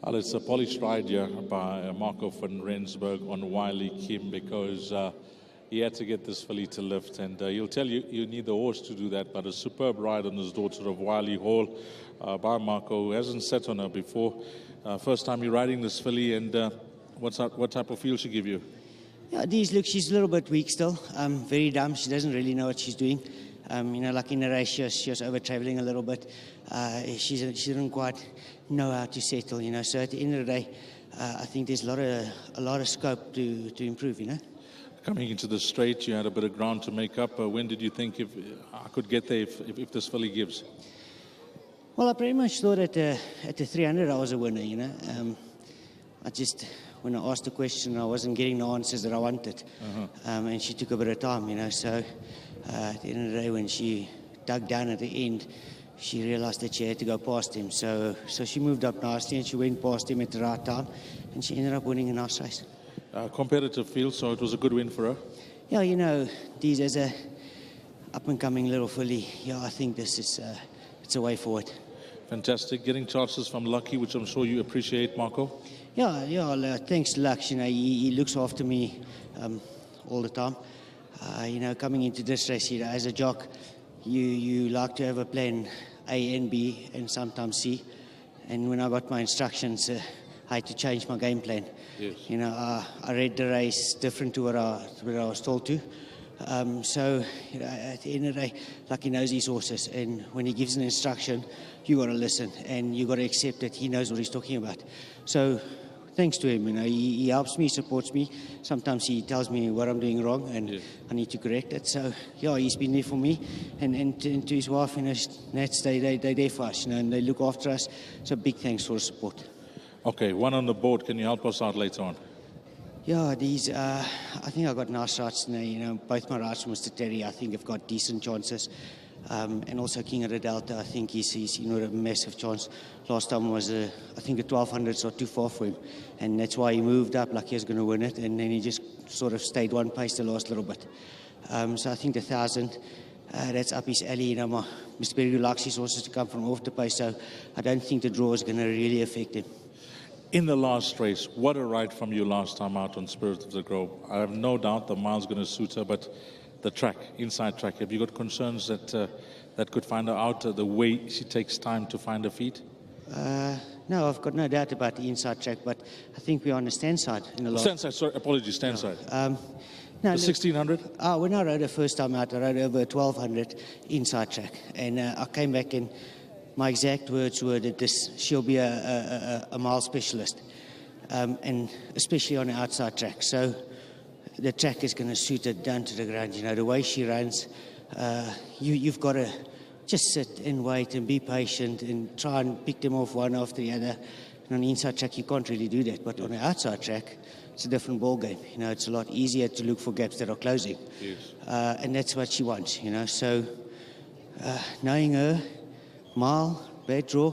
Well, it's a polished ride here by Marco van Rensburg on Wiley Kim because he had to get this filly to lift, and he'll tell you you need the horse to do that, but a superb ride on his daughter of Wiley Hall by Marco, who hasn't sat on her before. First time you're riding this filly, and what type of feel she give you? Yeah, look, she's a little bit weak still, very dumb. She doesn't really know what she's doing. Like in the race, she was over-traveling a little bit. She didn't quite know how to settle, So at the end of the day, I think there's a lot of scope to improve, Coming into the straight, you had a bit of ground to make up. When did you think if I could get there if this filly gives? Well, I pretty much thought at the 300 I was a winner, when I asked the question, I wasn't getting the answers that I wanted. And she took a bit of time, So at the end of the day, when she dug down at the end, she realized that she had to go past him. So she moved up nicely and she went past him at the right time. And she ended up winning a nice race. Competitive field, so it was a good win for her. Yeah, these as a up-and-coming little filly, I think this is it's a way forward. Fantastic. Getting chances from Lucky, which I'm sure you appreciate, Marco. Yeah, thanks to Lux. He looks after me all the time. Coming into this race, as a jock, you like to have a plan A and B and sometimes C. And when I got my instructions, I had to change my game plan. Yes. I read the race different to what I was told to. So at the end of the day, Lucky knows his horses, and when he gives an instruction, you got to listen and you got to accept that he knows what he's talking about. So thanks to him, he helps me, supports me. Sometimes he tells me what I'm doing wrong and I need to correct it. So he's been there for me, and to his wife, Nats, they're there for us, and they look after us. So big thanks for the support. Okay, one on the board. Can you help us out later on? Yeah, I think I got nice shots in both my rides from Mr. Terry, I think have got decent chances. And also King of the Delta, I think he's a massive chance. Last time was, I think, a 1200, so too far for him. And that's why he moved up like he was going to win it. And then he just sort of stayed one pace the last little bit. So I think the 1000, that's up his alley. Mr. Perry likes his horses to come from off the pace, so I don't think the draw is going to really affect him. In the last race, what a ride from you last time out on Spirit of the Grove. I have no doubt the mile's going to suit her, but the track, inside track, have you got concerns that could find her out, the way she takes time to find her feet? No, I've got no doubt about the inside track, but I think we're on the stand side. Stand side, sorry, apologies, stand side. No, the 1600? When I rode her first time out, I rode over 1200 inside track. And I came back and my exact words were that she'll be a mile specialist, and especially on the outside track. So the track is going to suit her down to the ground. The way she runs, you've got to just sit and wait and be patient and try and pick them off one after the other. And on the inside track, you can't really do that. But on the outside track, it's a different ball game. It's a lot easier to look for gaps that are closing. Yes. And that's what she wants. So knowing her, mile, bad draw,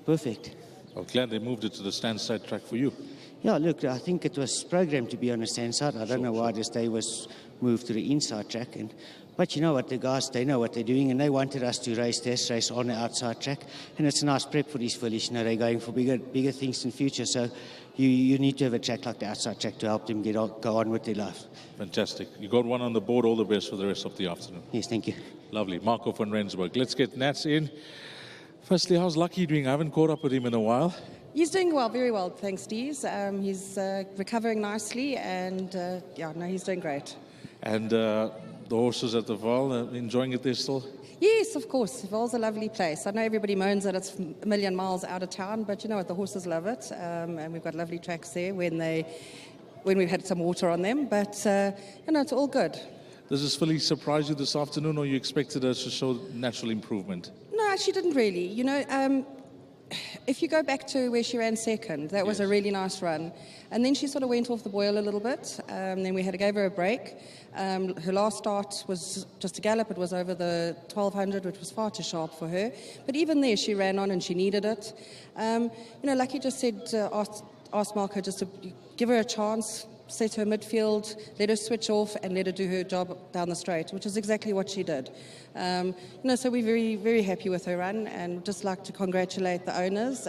perfect. I'm glad they moved it to the stand side track for you. Yeah, look, I think it was programmed to be on the stand side. I don't know why this day was moved to the inside track. But you know what, the guys, they know what they're doing, and they wanted us to race this race on the outside track. And it's a nice prep for these fillies. They're going for bigger things in future. So you need to have a track like the outside track to help them go on with their life. Fantastic. You got one on the board. All the best for the rest of the afternoon. Yes, thank you. Lovely. Marco van Rensburg. Let's get Nats in. Firstly, how's Lucky doing? I haven't caught up with him in a while. He's doing well, very well, thanks, Steve. He's recovering nicely, and he's doing great. And the horses at the Val, enjoying it there still? Yes, of course. Val's a lovely place. I know everybody moans that it's a million miles out of town, but you know what, the horses love it. And we've got lovely tracks there when we've had some water on them. But, it's all good. Does this filly surprise you this afternoon, or you expected her to show natural improvement? No, she didn't really. If you go back to where she ran second, that was a really nice run. And then she sort of went off the boil a little bit. Then we gave her a break. Her last start was just a gallop. It was over the 1200, which was far too sharp for her. But even there, she ran on and she needed it. Lucky just said, asked Marco just to give her a chance, set her midfield, let her switch off, and let her do her job down the straight, which is exactly what she did. So we're very, very happy with her run, and just like to congratulate the owners,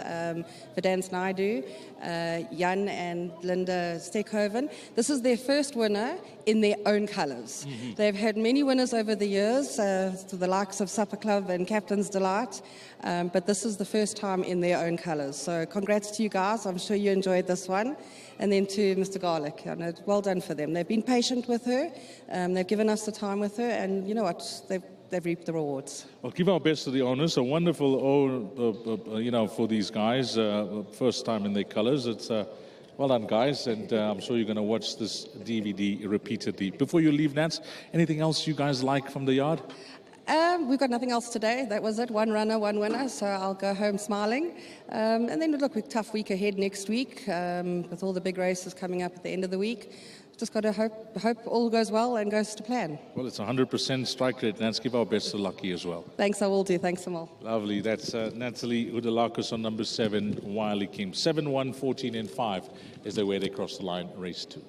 Vedans Naidu, Jan and Linda Stekhoven. This is their first winner in their own colours. They've had many winners over the years, to the likes of Supper Club and Captain's Delight, but this is the first time in their own colours. So congrats to you guys. I'm sure you enjoyed this one. And then to Mr. Garlick, well done for them. They've been patient with her. They've given us the time with her, and you know what? They've reaped the rewards. Well, give our best to the owners. A wonderful, for these guys. First time in their colours. It's well done, guys, and I'm sure you're going to watch this DVD repeatedly. Before you leave, Nats, anything else you guys like from the yard? We've got nothing else today. That was it. One runner, one winner. So I'll go home smiling. And then look, a tough week ahead next week with all the big races coming up at the end of the week. Just got to hope all goes well and goes to plan. Well, it's 100% strike rate. Let's give our best to Lucky as well. Thanks, I will do. Thanks, Amal. Lovely. That's Natalie Udalakis on number 7, Wiley Kim. 7, 1, 14 and 5 is the way they cross the line, race 2.